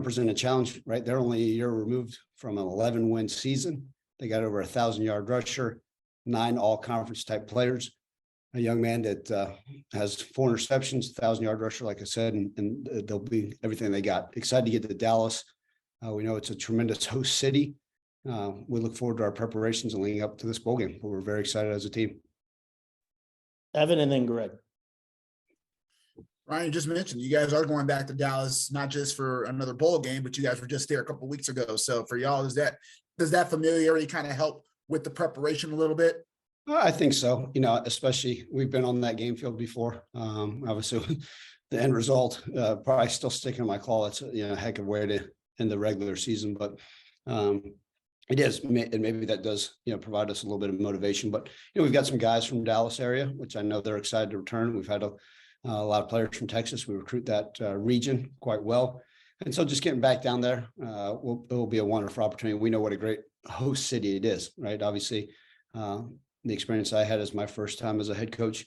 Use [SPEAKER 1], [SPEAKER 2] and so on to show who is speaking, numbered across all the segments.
[SPEAKER 1] present a challenge, right? They're only a year removed from an 11-win season. They got over 1,000-yard rusher, 9 all-conference type players, a young man that has 4 interceptions, 1,000-yard rusher, like I said, and they'll be everything they got. Excited to get to Dallas. We know it's a tremendous host city. We look forward to our preparations and leading up to this bowl game. But we're very excited as a team.
[SPEAKER 2] Evan and then Greg.
[SPEAKER 3] Ryan just mentioned you guys are going back to Dallas, not just for another bowl game, but you guys were just there a couple of weeks ago. So for y'all, does that familiarity kind of help with the preparation a little bit?
[SPEAKER 1] I think so. You know, especially we've been on that game field before. Obviously, the end result probably still sticking in my claw. It's a heck of a way to end the regular season, but it is, and maybe that does provide us a little bit of motivation. But we've got some guys from Dallas area, which I know they're excited to return. We've had a lot of players from Texas. We recruit that region quite well. And so just getting back down there, it will be a wonderful opportunity. We know what a great host city it is, right? Obviously, the experience I had as my first time as a head coach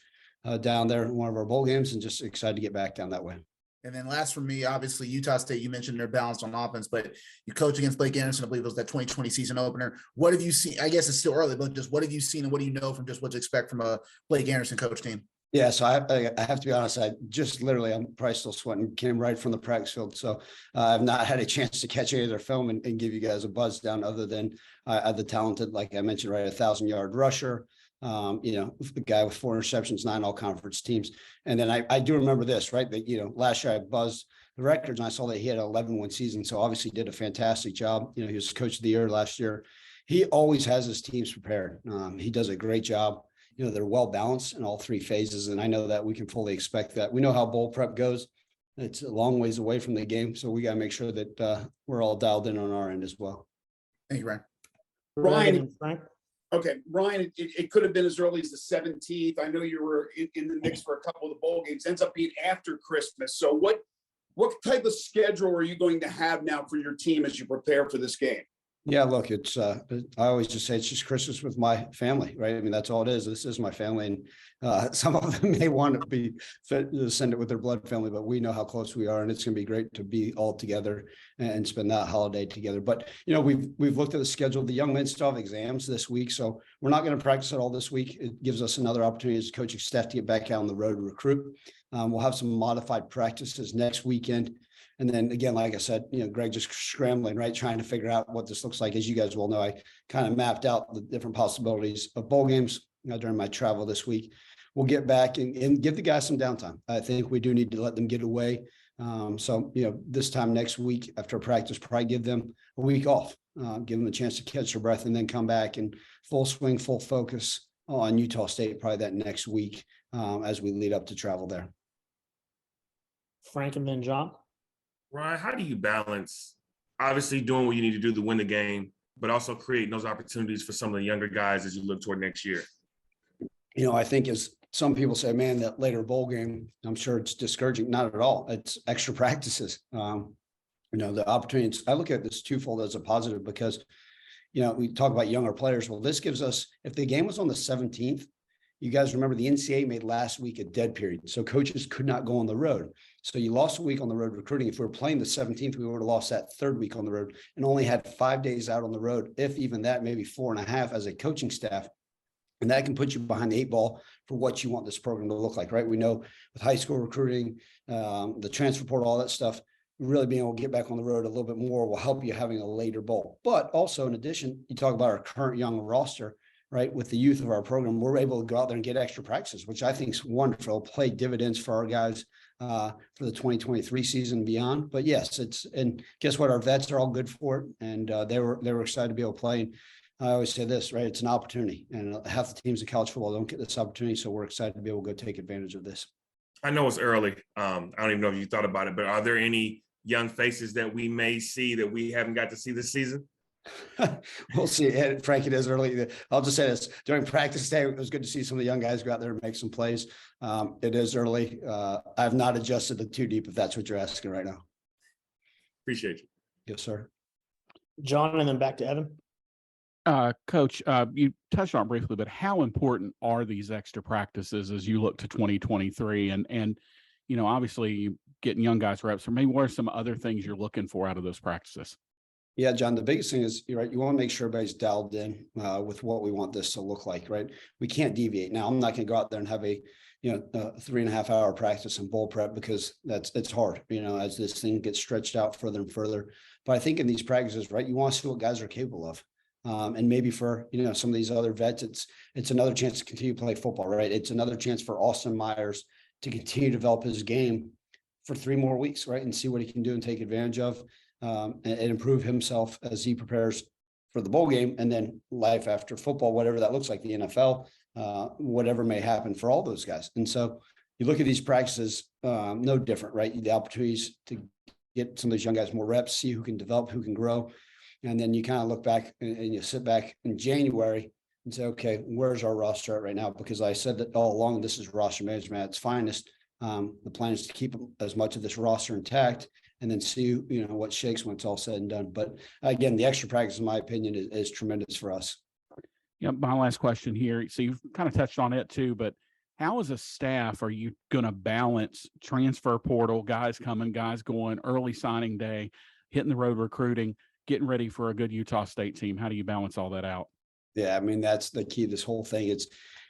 [SPEAKER 1] down there in one of our bowl games, and just excited to get back down that way.
[SPEAKER 3] And then last for me, obviously, Utah State, you mentioned they're balanced on offense, but you coach against Blake Anderson. I believe it was that 2020 season opener. What have you seen? I guess it's still early, but just what have you seen and what do you know from just what to expect from a Blake Anderson coach team?
[SPEAKER 1] Yeah, so I have to be honest. I'm probably still sweating. Came right from the practice field, so I've not had a chance to catch any of their film and give you guys a buzz down. Other than the talented, like I mentioned, right, 1,000-yard rusher. The guy with 4 interceptions, 9 all-conference teams. And then I do remember this, right? That last year I buzzed the records and I saw that he had an 11-win season. So obviously did a fantastic job. He was coach of the year last year. He always has his teams prepared. He does a great job. They're well balanced in all 3 phases, and I know that we can fully expect that. We know how bowl prep goes. It's a long ways away from the game, so we got to make sure that we're all dialed in on our end as well.
[SPEAKER 3] Thank you, Ryan.
[SPEAKER 4] Ryan, okay, Ryan, it could have been as early as the 17th. I know you were in the mix for a couple of the bowl games. Ends up being after Christmas. So what type of schedule are you going to have now for your team as you prepare for this game?
[SPEAKER 1] Yeah, look, it's I always just say it's just Christmas with my family, right? I mean, that's all it is. This is my family, and some of them may want to be send it with their blood family, but we know how close we are, and it's going to be great to be all together and spend that holiday together. But we've looked at the schedule. The young men still have exams this week, so we're not going to practice at all this week. It gives us another opportunity as coaching staff to get back out on the road to recruit. We'll have some modified practices next weekend. And then again, like I said, Greg just scrambling, right, trying to figure out what this looks like. As you guys will know, I kind of mapped out the different possibilities of bowl games during my travel this week. We'll get back and give the guys some downtime. I think we do need to let them get away. So this time next week after practice, probably give them a week off, give them a chance to catch their breath, and then come back and full swing, full focus on Utah State probably that next week as we lead up to travel there.
[SPEAKER 2] Frank and then John.
[SPEAKER 5] Ryan, how do you balance obviously doing what you need to do to win the game, but also creating those opportunities for some of the younger guys as you look toward next year?
[SPEAKER 1] I think as some people say, man, that later bowl game, I'm sure it's discouraging. Not at all. It's extra practices. The opportunities. I look at this twofold as a positive because, we talk about younger players. Well, this gives us, if the game was on the 17th, you guys remember the NCAA made last week a dead period. So coaches could not go on the road. So you lost a week on the road recruiting. If we were playing the 17th, we would have lost that 3rd week on the road and only had 5 days out on the road. If even that, maybe 4.5 as a coaching staff. And that can put you behind the 8 ball for what you want this program to look like, right? We know with high school recruiting, the transfer portal, all that stuff, really being able to get back on the road a little bit more will help you having a later bowl. But also in addition, you talk about our current young roster, right? With the youth of our program, we're able to go out there and get extra practices, which I think is wonderful, play dividends for our guys for the 2023 season and beyond. But yes, and guess what? Our vets are all good for it. And they were excited to be able to play. And I always say this, right? It's an opportunity, and half the teams in college football don't get this opportunity. So we're excited to be able to go take advantage of this.
[SPEAKER 5] I know it's early. I don't even know if you thought about it, but are there any young faces that we may see that we haven't got to see this season?
[SPEAKER 1] We'll see. Frank, it is early. I'll just say this. During practice day, it was good to see some of the young guys go out there and make some plays. It is early. I've not adjusted it too deep, if that's what you're asking right now.
[SPEAKER 5] Appreciate you.
[SPEAKER 1] Yes, sir.
[SPEAKER 2] John, and then back to Evan.
[SPEAKER 6] Coach, you touched on it briefly, but how important are these extra practices as you look to 2023? And obviously you getting young guys reps, or maybe what are some other things you're looking for out of those practices?
[SPEAKER 1] Yeah, John, the biggest thing is, you're right, you want to make sure everybody's dialed in with what we want this to look like, right? We can't deviate. Now, I'm not going to go out there and have a 3.5 hour practice and bowl prep, because it's hard, as this thing gets stretched out further and further. But I think in these practices, right, you want to see what guys are capable of. And maybe for, some of these other vets, it's another chance to continue to play football, right? It's another chance for Austin Myers to continue to develop his game for 3 more weeks, right? And see what he can do and take advantage of. And improve himself as he prepares for the bowl game, and then life after football, whatever that looks like, the NFL, whatever may happen for all those guys. And so you look at these practices, no different, right? The opportunities to get some of those young guys more reps, see who can develop, who can grow. And then you kind of look back and you sit back in January and say, okay, where's our roster at right now? Because I said that all along, this is roster management at its finest. The plan is to keep as much of this roster intact, and then see, what shakes when it's all said and done. But again, the extra practice, in my opinion, is tremendous for us.
[SPEAKER 6] Yeah, my last question here. So you've kind of touched on it too, but how as a staff are you going to balance transfer portal, guys coming, guys going, early signing day, hitting the road recruiting, getting ready for a good Utah State team? How do you balance all that out?
[SPEAKER 1] Yeah, I mean, that's the key to this whole thing.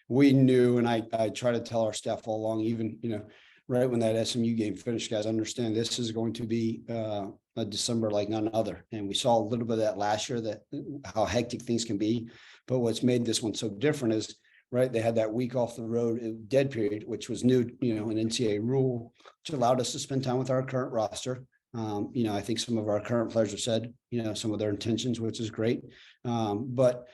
[SPEAKER 1] We knew, and I try to tell our staff all along, even, right when that SMU game finished, guys, understand this is going to be a December like none other. And we saw a little bit of that last year, that how hectic things can be. But what's made this one so different is, right, they had that week off the road dead period, which was new, an NCAA rule, which allowed us to spend time with our current roster. I think some of our current players have said, some of their intentions, which is great. But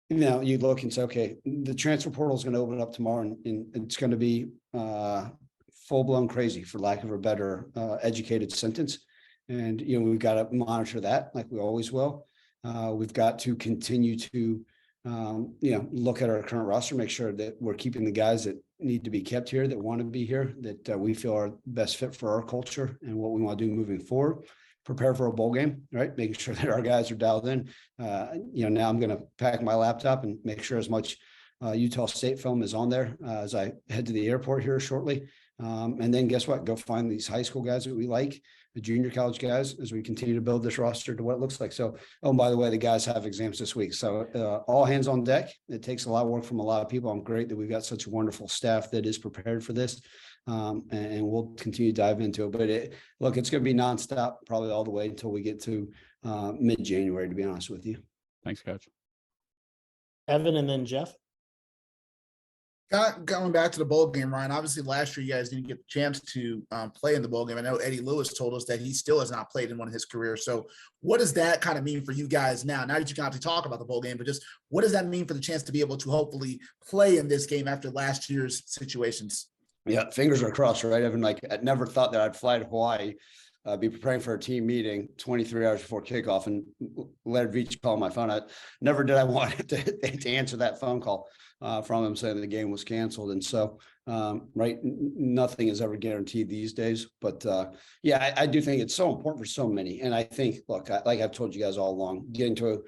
[SPEAKER 1] you look and say, okay, the transfer portal is going to open up tomorrow, and it's going to be full-blown crazy, for lack of a better educated sentence. And, we've got to monitor that like we always will. We've got to continue to, look at our current roster, make sure that we're keeping the guys that need to be kept here, that want to be here, that we feel are best fit for our culture and what we want to do moving forward. Prepare for a bowl game, right? Making sure that our guys are dialed in. Now I'm going to pack my laptop and make sure as much Utah State film is on there as I head to the airport here shortly. And then guess what? Go find these high school guys that we like, the junior college guys, as we continue to build this roster to what it looks like. So, by the way, the guys have exams this week. So all hands on deck. It takes a lot of work from a lot of people. I'm great that we've got such a wonderful staff that is prepared for this. And we'll continue to dive into it. But it's going to be nonstop, probably all the way until we get to mid-January, to be honest with you.
[SPEAKER 6] Thanks, Coach.
[SPEAKER 2] Evan and then Jeff.
[SPEAKER 3] Going back to the bowl game, Ryan, obviously last year you guys didn't get the chance to play in the bowl game. I know Eddie Lewis told us that he still has not played in one of his careers. So what does that kind of mean for you guys now? Now that you can actually talk about the bowl game, but just what does that mean for the chance to be able to hopefully play in this game after last year's situations?
[SPEAKER 1] Yeah, fingers are crossed, right, Evan? Like, I never thought that I'd fly to Hawaii, be preparing for a team meeting 23 hours before kickoff, and Laird Veach called my phone. Never did I want to answer that phone call from him saying the game was canceled. And so, right, nothing is ever guaranteed these days. But yeah, I do think it's so important for so many. And I think, look, like I've told you guys all along, getting to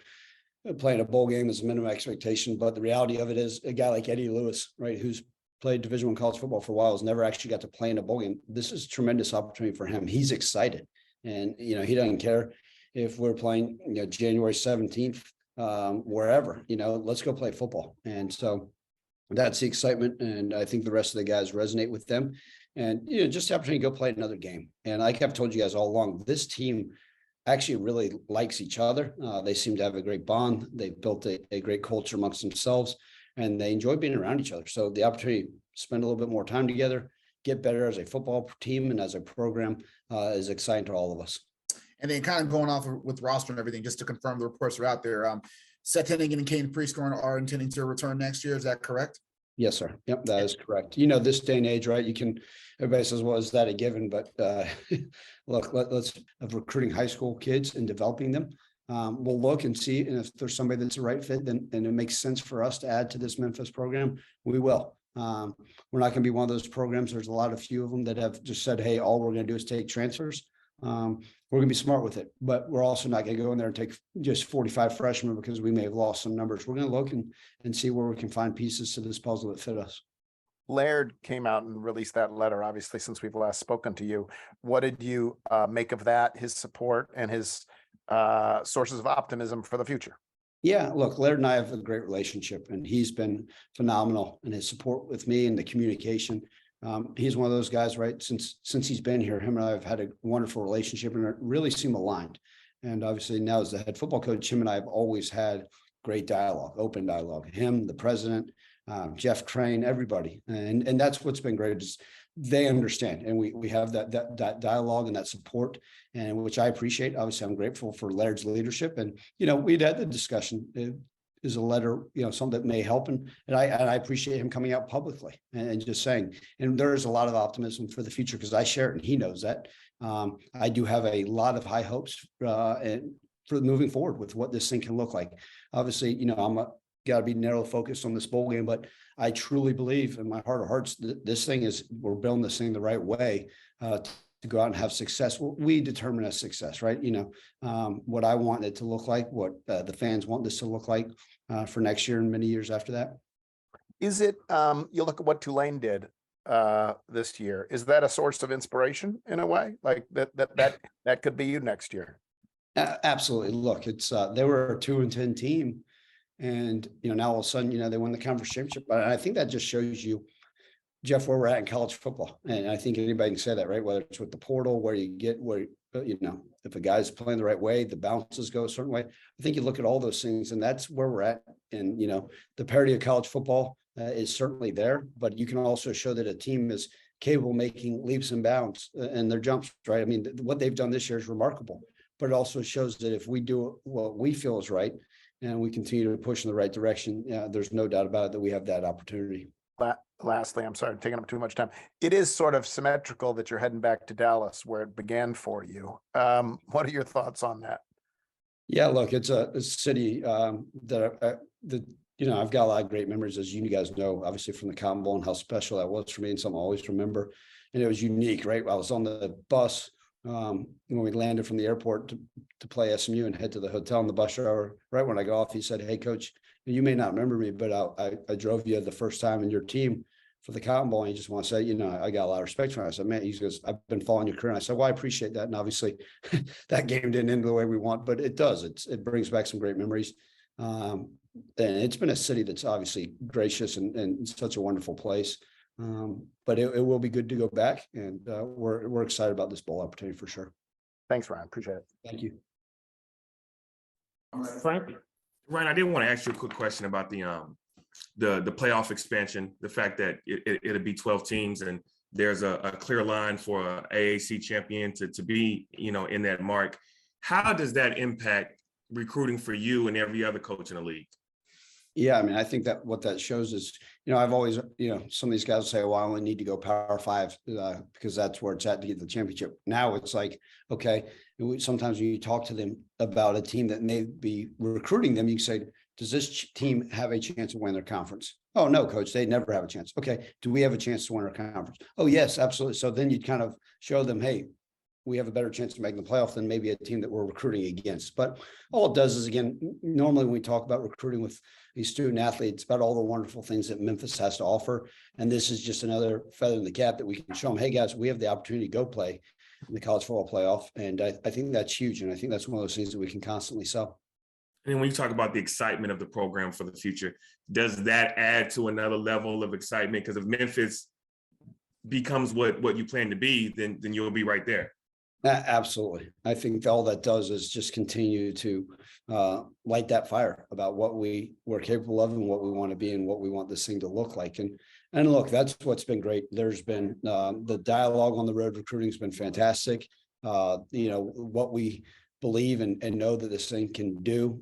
[SPEAKER 1] playing a bowl game is a minimum expectation. But the reality of it is, a guy like Eddie Lewis, right, who's played Division I college football for a while, has never actually got to play in a bowl game. This is a tremendous opportunity for him. He's excited, and he doesn't care if we're playing January 17th, wherever. Let's go play football. And so that's the excitement, and I think the rest of the guys resonate with them. And just the opportunity to go play another game. And like I've told you guys all along, this team actually really likes each other. They seem to have a great bond. They've built a great culture amongst themselves, and they enjoy being around each other. So the opportunity to spend a little bit more time together, get better as a football team and as a program is exciting to all of us.
[SPEAKER 3] And then kind of going off with roster and everything, just to confirm the reports are out there. Seth Hennigan and Kane Prieskorn are intending to return next year. Is that correct?
[SPEAKER 1] Yes, sir. Yep, that is correct. This day and age, right? Everybody says, well, is that a given? But look, let's of recruiting high school kids and developing them. We'll look and see, and if there's somebody that's the right fit, then and it makes sense for us to add to this Memphis program, we will. We're not going to be one of those programs. There's a few of them that have just said, hey, all we're going to do is take transfers. We're going to be smart with it, but we're also not going to go in there and take just 45 freshmen because we may have lost some numbers. We're going to look and see where we can find pieces to this puzzle that fit us.
[SPEAKER 7] Laird came out and released that letter, obviously, since we've last spoken to you. What did you make of that, his support and his sources of optimism for the future?
[SPEAKER 1] Yeah, look, Laird and I have a great relationship, and he's been phenomenal in his support with me and the communication. He's one of those guys, right? Since he's been here, him and I have had a wonderful relationship and really seem aligned. And obviously now as the head football coach, him and I have always had great dialogue, open dialogue. Him, the president, Jeff Crane, everybody, and that's what's been great is they understand, and we have that dialogue and that support, and which I appreciate. Obviously, I'm grateful for Laird's leadership, and we'd had the discussion. Is a letter, something that may help, and I appreciate him coming out publicly and just saying. And there's a lot of optimism for the future because I share it, and he knows that. I do have a lot of high hopes and for moving forward with what this thing can look like. Obviously, I'm got to be narrow focused on this bowl game, but I truly believe in my heart of hearts that this thing we're building this thing the right way to go out and have success. We determine as success, right? What I want it to look like, what the fans want this to look like for next year and many years after that.
[SPEAKER 7] Is it, you look at what Tulane did this year, is that a source of inspiration in a way? Like that could be you next year?
[SPEAKER 1] Absolutely. Look, it's they were a 2-10 team. And, now all of a sudden, they won the conference championship. But I think that just shows you, Jeff, where we're at in college football. And I think anybody can say that, right? Whether it's with the portal, where you get, if a guy's playing the right way, the bounces go a certain way. I think you look at all those things, and that's where we're at. And, the parity of college football is certainly there. But you can also show that a team is capable of making leaps and bounds and their jumps, right? I mean, what they've done this year is remarkable. But it also shows that if we do what we feel is right, and we continue to push in the right direction, there's no doubt about it that we have that opportunity.
[SPEAKER 7] Lastly, I'm sorry, I'm taking up too much time. It is sort of symmetrical that you're heading back to Dallas where it began for you. What are your thoughts on that?
[SPEAKER 1] Yeah, look, it's a city that I've got a lot of great memories, as you guys know, obviously from the Cotton Bowl and how special that was for me and something I always remember. And it was unique, right? I was on the bus when we landed from the airport to play SMU and head to the hotel in the bus driver. Right when I got off, he said, "Hey, coach, you may not remember me, but I drove you the first time in your team for the Cotton Bowl. And you just want to say, I got a lot of respect for him." I said, "Man," he goes, "I've been following your career." And I said, "Well, I appreciate that." And obviously that game didn't end the way we want, but it does. It brings back some great memories. And it's been a city that's obviously gracious and such a wonderful place. But it will be good to go back, and we're excited about this bowl opportunity for sure.
[SPEAKER 7] Thanks, Ryan. Appreciate it.
[SPEAKER 1] Thank you.
[SPEAKER 2] Frank?
[SPEAKER 5] Ryan, I did want to ask you a quick question about the playoff expansion, the fact that it'll be 12 teams and there's a clear line for a AAC champion to be, in that mark. How does that impact recruiting for you and every other coach in the league?
[SPEAKER 1] Yeah, I mean, I think that what that shows is, I've always, some of these guys say, "Well, I only need to go Power 5 because that's where it's at to get the championship." Now it's like, okay, sometimes when you talk to them about a team that may be recruiting them, you say, "Does this team have a chance to win their conference?" "Oh, no, coach, they never have a chance." "Okay, do we have a chance to win our conference?" "Oh, yes, absolutely." So then you kind of show them, hey, we have a better chance to make the playoff than maybe a team that we're recruiting against. But all it does is, again, normally when we talk about recruiting with these student athletes, about all the wonderful things that Memphis has to offer. And this is just another feather in the cap that we can show them, hey guys, we have the opportunity to go play in the college football playoff. And I think that's huge. And I think that's one of those things that we can constantly sell.
[SPEAKER 5] And when you talk about the excitement of the program for the future, does that add to another level of excitement? Because if Memphis becomes what you plan to be, then you'll be right there.
[SPEAKER 1] Absolutely. I think all that does is just continue to light that fire about what we're capable of and what we want to be and what we want this thing to look like. And look, that's what's been great. There's been the dialogue on the road recruiting has been fantastic. What we believe and know that this thing can do.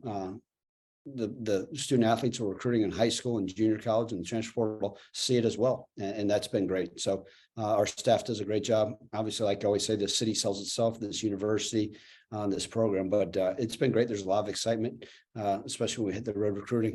[SPEAKER 1] The student athletes who are recruiting in high school and junior college and the transfer portal see it as well. And that's been great. So our staff does a great job. Obviously, like I always say, the city sells itself, this university, this program, but it's been great. There's a lot of excitement, especially when we hit the road recruiting.